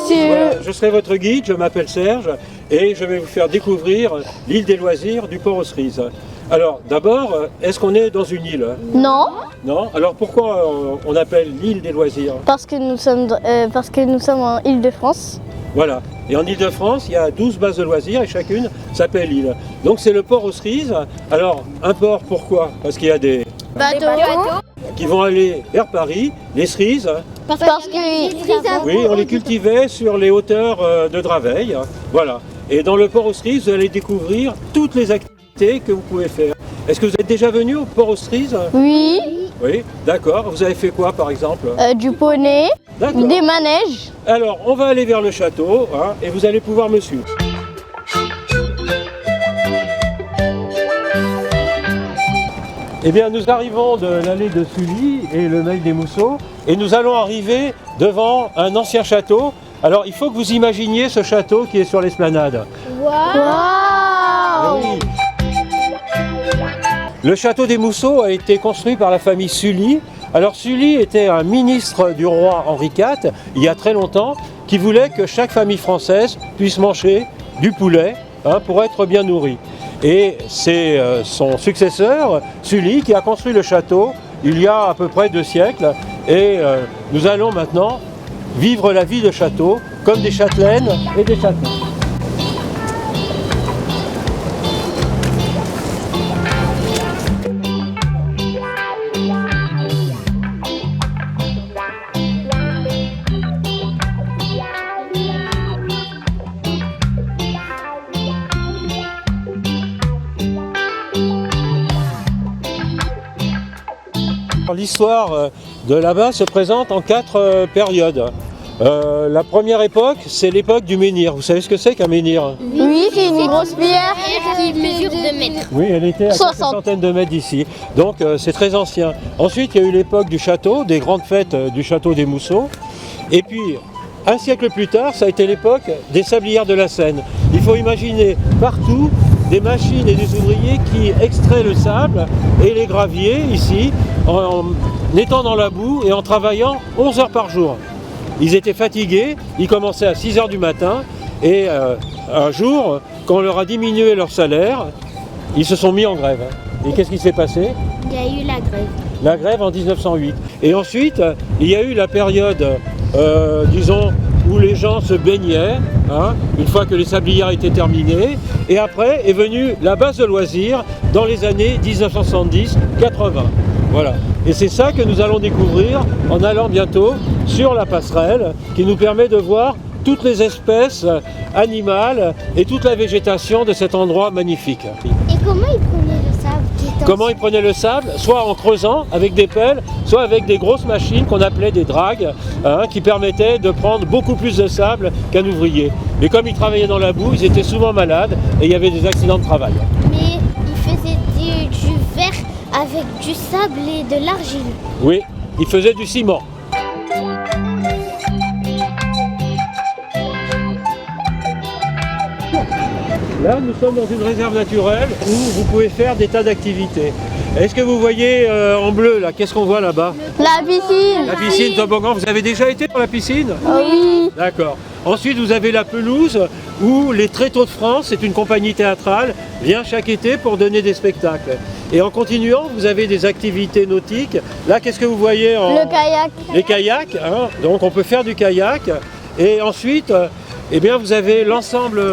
Voilà, je serai votre guide, je m'appelle Serge et je vais vous faire découvrir l'île des loisirs du Port aux Cerises. Alors d'abord, est-ce qu'on est dans une île? Non, Non. Alors pourquoi on appelle l'île des loisirs? parce que nous sommes en Île-de-France. Voilà. Et en Île-de-France, il y a 12 bases de loisirs et chacune s'appelle île. Donc c'est le Port aux Cerises. Alors un port, pourquoi? Parce qu'il y a des Bateau. qui vont aller vers Paris, les cerises. Parce que Oui, on les cultivait sur les hauteurs de Draveil. Voilà. Et dans le Port aux Cerises, vous allez découvrir toutes les activités que vous pouvez faire. Est-ce que vous êtes déjà venu au Port aux Cerises? oui, Oui, d'accord. Vous avez fait quoi par exemple? du poney, D'accord. des manèges. Alors, on va aller vers le château et vous allez pouvoir me suivre. Eh bien, nous arrivons de l'allée de Sully et le Mail des Mousseaux et nous allons arriver devant un ancien château. Alors, il faut que vous imaginiez ce château qui est sur l'esplanade. Ah oui. Le château des Mousseaux a été construit par la famille Sully. Alors Sully était un ministre du roi Henri IV, il y a très longtemps, qui voulait que chaque famille française puisse manger du poulet pour être bien nourrie. Et c'est son successeur, Sully, qui a construit le château il y a à peu près 2 siècles. Et nous allons maintenant vivre la vie de château comme des châtelaines et des châtelains. L'histoire de là-bas se présente en 4 périodes. La première époque, c'est l'époque du menhir. Vous savez ce que c'est qu'un menhir? Oui, c'est une grosse pierre. Qui mesure 2 mètres. Oui, elle était à 60. quelques centaines de mètres d'ici. Donc c'est très ancien. Ensuite, il y a eu l'époque du château, des grandes fêtes du château des Mousseaux. Et puis, un siècle plus tard, ça a été l'époque des sablières de la Seine. Il faut imaginer partout des machines et des ouvriers qui extraient le sable et les graviers ici en étant dans la boue et en travaillant 11 heures par jour. Ils étaient fatigués, ils commençaient à 6 heures du matin et un jour, quand on leur a diminué leur salaire, ils se sont mis en grève. Et qu'est-ce qui s'est passé? Il y a eu la grève. La grève en 1908. Et ensuite, il y a eu la période, disons, où les gens se baignaient, une fois que les sablières étaient terminées. Et après est venue la base de loisirs dans les années 1970-80. Voilà. Et c'est ça que nous allons découvrir en allant bientôt sur la passerelle qui nous permet de voir toutes les espèces animales et toute la végétation de cet endroit magnifique. Et comment ils prenaient le sable qui était Comment ils prenaient le sable? Soit en creusant avec des pelles, soit avec des grosses machines qu'on appelait des dragues, qui permettaient de prendre beaucoup plus de sable qu'un ouvrier. Mais comme ils travaillaient dans la boue, ils étaient souvent malades et il y avait des accidents de travail. Mais ils faisaient du verre avec du sable et de l'argile. Oui, ils faisaient du ciment. Là, nous sommes dans une réserve naturelle où vous pouvez faire des tas d'activités. Est-ce que vous voyez en bleu là? Qu'est-ce qu'on voit là-bas? La piscine. La piscine toboggan. Vous avez déjà été dans la piscine? Oui. D'accord. Ensuite, vous avez la pelouse où les Tréteaux de France, c'est une compagnie théâtrale, vient chaque été pour donner des spectacles. Et en continuant, vous avez des activités nautiques. Là, qu'est-ce que vous voyez Le kayak. Les kayaks, donc on peut faire du kayak. Et ensuite, eh bien, vous avez l'ensemble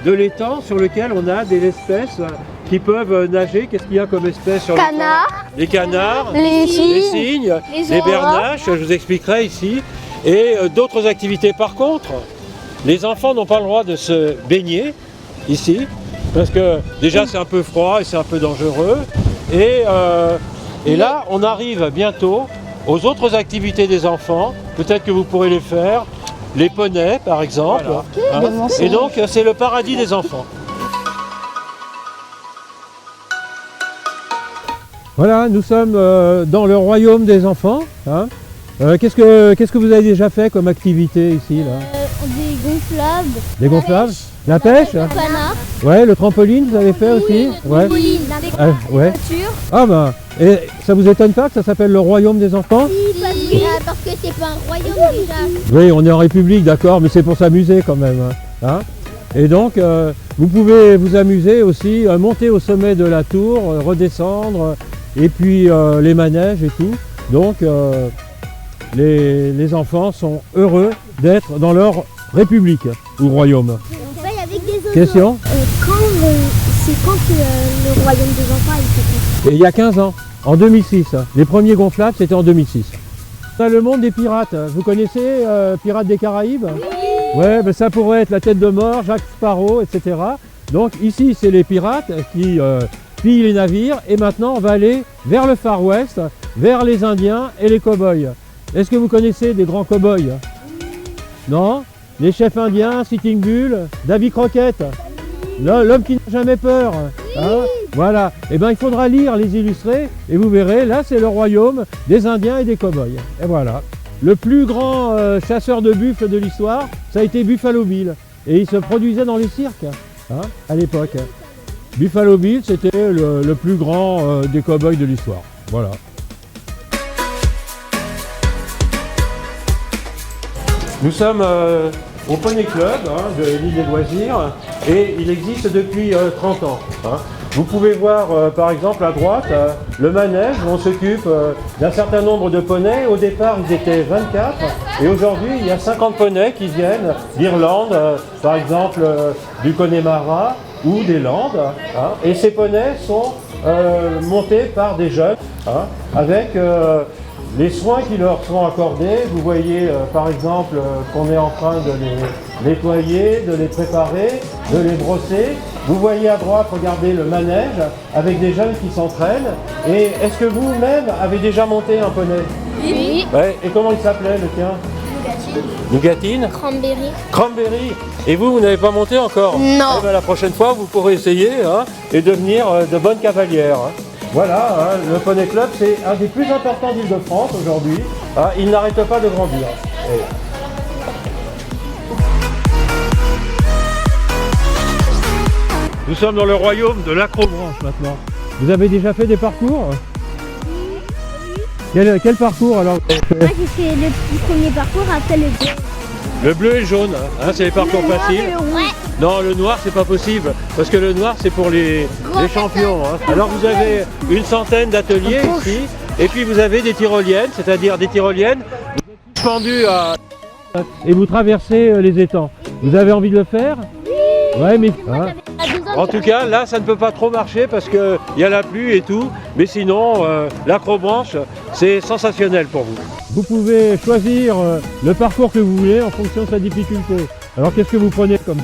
de l'étang sur lequel on a des espèces qui peuvent nager. Qu'est-ce qu'il y a comme espèces sur l'étang? Canards. Les canards, Les cygnes. les bernaches, je vous expliquerai ici. Et d'autres activités. Par contre, les enfants n'ont pas le droit de se baigner ici, parce que déjà c'est un peu froid et c'est un peu dangereux. Et là, on arrive bientôt aux autres activités des enfants. Peut-être que vous pourrez les faire. Les poneys, par exemple. Voilà. Et donc, c'est le paradis des enfants. Voilà, nous sommes dans le royaume des enfants. Qu'est-ce que vous avez déjà fait comme activité ici là? Des gonflables. Des gonflables? La pêche? Le canard. Ouais, le trampoline, vous avez fait aussi? Ouais. La Ouais. voiture. Ah ben, et ça vous étonne pas que ça s'appelle le royaume des enfants? Oui, parce Parce que c'est pas un royaume déjà. Oui, on est en République, d'accord, mais c'est pour s'amuser quand même. Hein. Et donc, vous pouvez vous amuser aussi, monter au sommet de la tour, redescendre, et puis les manèges et tout. Donc, les enfants sont heureux d'être dans leur République ou royaume. On paye avec des autres. Question? C'est quand le royaume des enfants a été construit? Et il y a 15 ans, en 2006. Les premiers gonflables, c'était en 2006. On a le monde des pirates. Vous connaissez Pirates des Caraïbes? Oui. Ouais, ben ça pourrait être la Tête de Mort, Jack Sparrow, etc. Donc ici, c'est les pirates qui pillent les navires. Et maintenant, on va aller vers le Far West, vers les Indiens et les cow-boys. Est-ce que vous connaissez des grands cow-boys? Non? Les chefs indiens, Sitting Bull, Davy Crockett, l'homme qui n'a jamais peur. Hein? Voilà. Et bien, il faudra lire les illustrés et vous verrez, là, c'est le royaume des Indiens et des cow-boys. Et voilà. Le plus grand chasseur de buffles de l'histoire, ça a été Buffalo Bill. Et il se produisait dans les cirques à l'époque. Buffalo Bill, c'était le plus grand des cow-boys de l'histoire. Voilà. Nous sommes au Poney Club de l'île des Loisirs et il existe depuis 30 ans. Vous pouvez voir par exemple à droite le manège où on s'occupe d'un certain nombre de poneys. Au départ ils étaient 24 et aujourd'hui il y a 50 poneys qui viennent d'Irlande, par exemple du Connemara ou des Landes. Et ces poneys sont montés par des jeunes avec les soins qui leur sont accordés. Vous voyez par exemple qu'on est en train de les nettoyer, de les préparer, de les brosser. Vous voyez à droite, regardez le manège avec des jeunes qui s'entraînent. Et est-ce que vous-même avez déjà monté un poney? Oui. Ouais. Et comment il s'appelait le tien? Nougatine. Cranberry. Cranberry. Et vous n'avez pas monté encore? Non. Eh ben, la prochaine fois, vous pourrez essayer et devenir de bonnes cavalières. Voilà, le Poney Club, c'est un des plus importants d'Île-de-France aujourd'hui. Il n'arrête pas de grandir. Nous sommes dans le royaume de l'acrobranche maintenant. Vous avez déjà fait des parcours? Quel parcours alors? Moi j'ai fait le premier parcours, après le deux. Le bleu et le jaune, c'est les parcours faciles. Ouais. Non, le noir, c'est pas possible, parce que le noir, c'est pour les champions. Alors vous avez une centaine d'ateliers ici, et puis vous avez des tyroliennes, c'est-à-dire des tyroliennes, vous êtes suspendus et vous traversez les étangs. Vous avez envie de le faire? Ouais, mais... En tout cas, là, ça ne peut pas trop marcher parce qu'il y a la pluie et tout, mais sinon, l'acrobranche, c'est sensationnel pour vous. Vous pouvez choisir le parcours que vous voulez en fonction de sa difficulté. Alors, qu'est-ce que vous prenez comme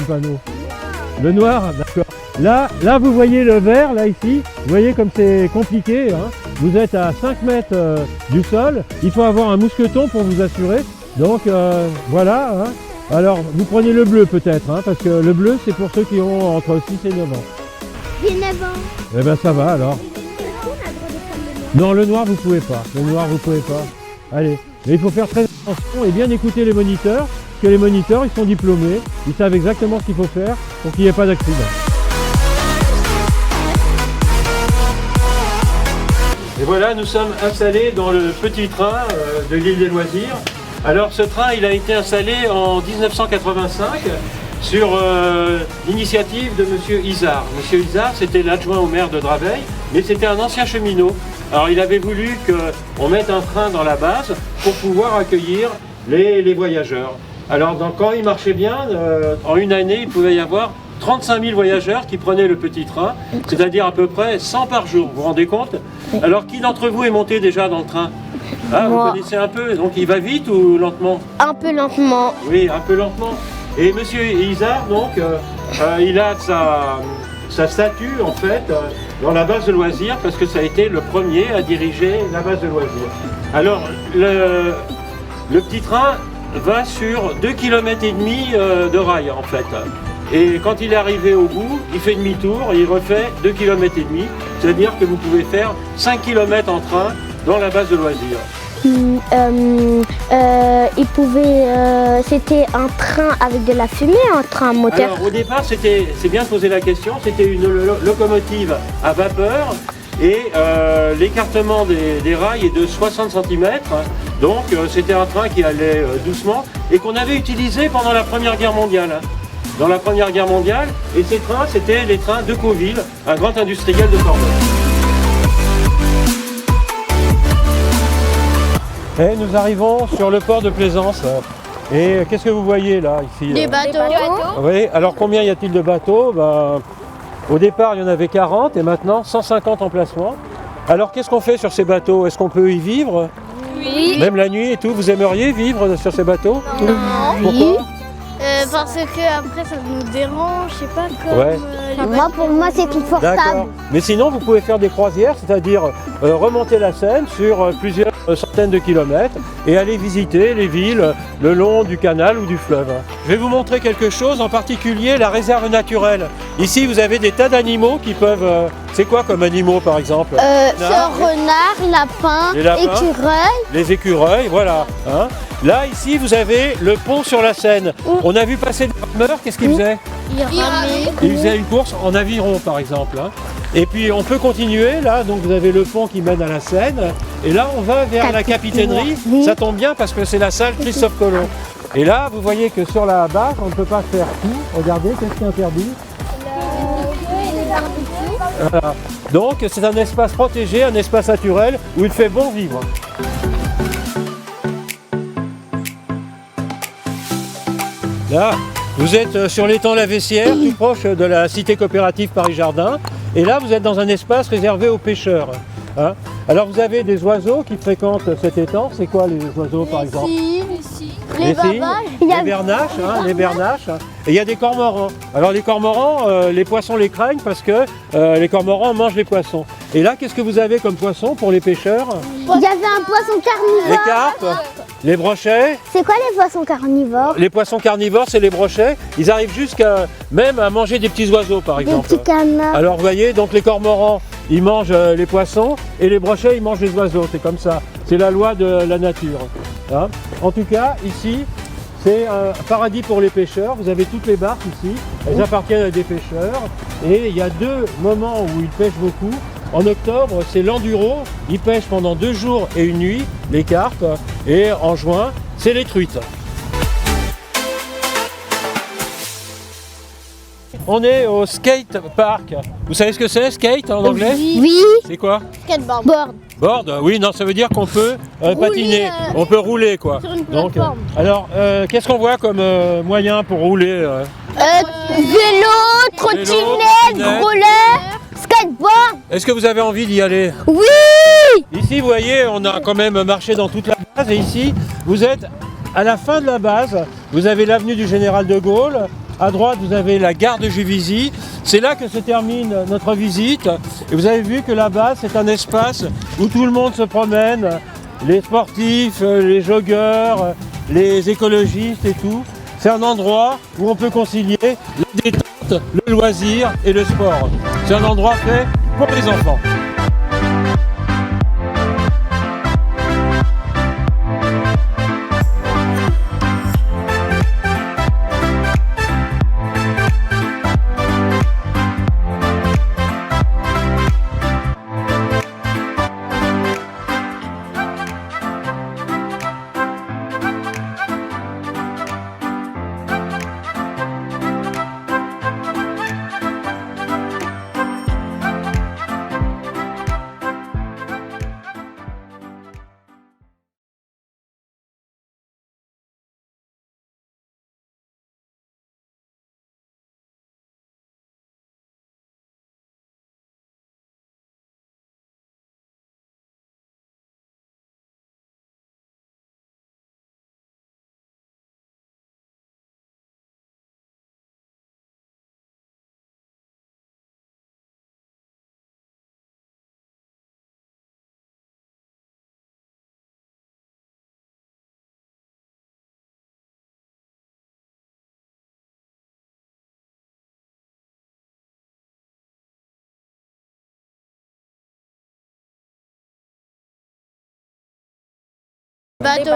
panneau? Le noir, d'accord. Là, vous voyez le vert, là, ici. Vous voyez comme c'est compliqué. Vous êtes à 5 mètres du sol. Il faut avoir un mousqueton pour vous assurer. Donc, voilà. Alors, vous prenez le bleu peut-être, parce que le bleu, c'est pour ceux qui ont entre 6 et 9 ans. J'ai 9 ans. Eh bien, ça va alors. Non, le noir, vous pouvez pas. Le noir, vous pouvez pas. Allez, mais il faut faire très attention et bien écouter les moniteurs, parce que les moniteurs, ils sont diplômés, ils savent exactement ce qu'il faut faire pour qu'il n'y ait pas d'accident. Et voilà, nous sommes installés dans le petit train de l'île des Loisirs. Alors ce train, il a été installé en 1985 sur l'initiative de M. Isard. M. Isard, c'était l'adjoint au maire de Draveil, mais c'était un ancien cheminot. Alors il avait voulu qu'on mette un train dans la base pour pouvoir accueillir les voyageurs. Alors quand il marchait bien, en une année, il pouvait y avoir 35 000 voyageurs qui prenaient le petit train, c'est-à-dire à peu près 100 par jour, vous vous rendez compte? Alors qui d'entre vous est monté déjà dans le train? Vous connaissez un peu, donc il va vite ou lentement? Un peu lentement. Oui, un peu lentement. Et Monsieur Isard, donc, il a sa statue, en fait, dans la base de loisirs, parce que ça a été le premier à diriger la base de loisirs. Alors, le petit train va sur 2,5 km de rail, en fait. Et quand il est arrivé au bout, il fait demi-tour et il refait 2,5 km. C'est-à-dire que vous pouvez faire 5 km en train dans la base de loisirs. C'était un train avec de la fumée, un train moteur. Alors au départ, c'est bien de poser la question, c'était une locomotive à vapeur et l'écartement des rails est de 60 cm. Donc c'était un train qui allait doucement et qu'on avait utilisé pendant la Première Guerre mondiale. Dans la Première Guerre mondiale, et ces trains, c'était les trains de Coville, un grand industriel de Corbeil. Et nous arrivons sur le port de Plaisance. Et qu'est-ce que vous voyez là, ici? Des bateaux. Oui, alors combien y a-t-il de bateaux? Au départ, il y en avait 40 et maintenant 150 emplacements. Alors qu'est-ce qu'on fait sur ces bateaux? Est-ce qu'on peut y vivre? Oui. Même la nuit et tout? Vous aimeriez vivre sur ces bateaux? Non. Pourquoi? Parce que après ça nous dérange, je sais pas comme Ouais. Moi, pour moi, c'est confortable. D'accord. Mais sinon, vous pouvez faire des croisières, c'est-à-dire remonter la Seine sur plusieurs centaines de kilomètres et aller visiter les villes le long du canal ou du fleuve. Je vais vous montrer quelque chose, en particulier la réserve naturelle. Ici, vous avez des tas d'animaux qui peuvent... c'est quoi comme animaux, par exemple? Renard, lapin, Les lapins. écureuil. Les écureuils, voilà. Hein. Là, ici, vous avez le pont sur la Seine. On a vu passer des rameurs, qu'est-ce qu'ils faisaient? Ils faisaient une course en aviron, par exemple. Hein. Et puis, on peut continuer, là, donc vous avez le pont qui mène à la Seine. Et là, on va vers la capitainerie. Ça tombe bien parce que c'est la salle Christophe Colomb. Et là, vous voyez que sur la base, on ne peut pas faire tout. Regardez, qu'est-ce qui est interdit? Voilà. Donc, c'est un espace protégé, un espace naturel où il fait bon vivre. Là, vous êtes sur l'étang La Vessière, tout proche de la cité coopérative Paris-Jardin. Et là, vous êtes dans un espace réservé aux pêcheurs. Hein. Alors, vous avez des oiseaux qui fréquentent cet étang. C'est quoi les oiseaux, par exemple? Les cygnes, les bernaches, hein, les bernaches. Et il y a des cormorans. Alors, les cormorans, les poissons les craignent parce que les cormorans mangent les poissons. Et là, qu'est-ce que vous avez comme poisson pour les pêcheurs? Il y avait un poisson carnivore. Les carpes, les brochets. C'est quoi les poissons carnivores? Les poissons carnivores, c'est les brochets. Ils arrivent jusqu'à même à manger des petits oiseaux, par Des exemple. petits canards. Alors, vous voyez, donc les cormorans, ils mangent les poissons et les brochets, ils mangent les oiseaux. C'est comme ça. C'est la loi de la nature. Hein. En tout cas, ici, c'est un paradis pour les pêcheurs. Vous avez toutes les barques ici. Elles appartiennent à des pêcheurs. Et il y a deux moments où ils pêchent beaucoup. En octobre, c'est l'enduro. Ils pêchent pendant 2 jours et 1 nuit, les carpes. Et en juin, c'est les truites. On est au skate park. Vous savez ce que c'est, skate en anglais? Oui. C'est quoi? Skateboard. Board, oui, non, ça veut dire qu'on peut patiner, on peut rouler quoi. sur une Donc, plateforme. alors, qu'est-ce qu'on voit comme moyen pour rouler? Vélo, trottinette, roller, skateboard. Est-ce que vous avez envie d'y aller? Oui. Ici, vous voyez, on a quand même marché dans toute la base et ici, vous êtes à la fin de la base, vous avez l'avenue du Général de Gaulle. À droite, vous avez la gare de Juvisy. C'est là que se termine notre visite. Et vous avez vu que la base, c'est un espace où tout le monde se promène. Les sportifs, les joggeurs, les écologistes et tout. C'est un endroit où on peut concilier la détente, le loisir et le sport. C'est un endroit fait pour les enfants. Bateau.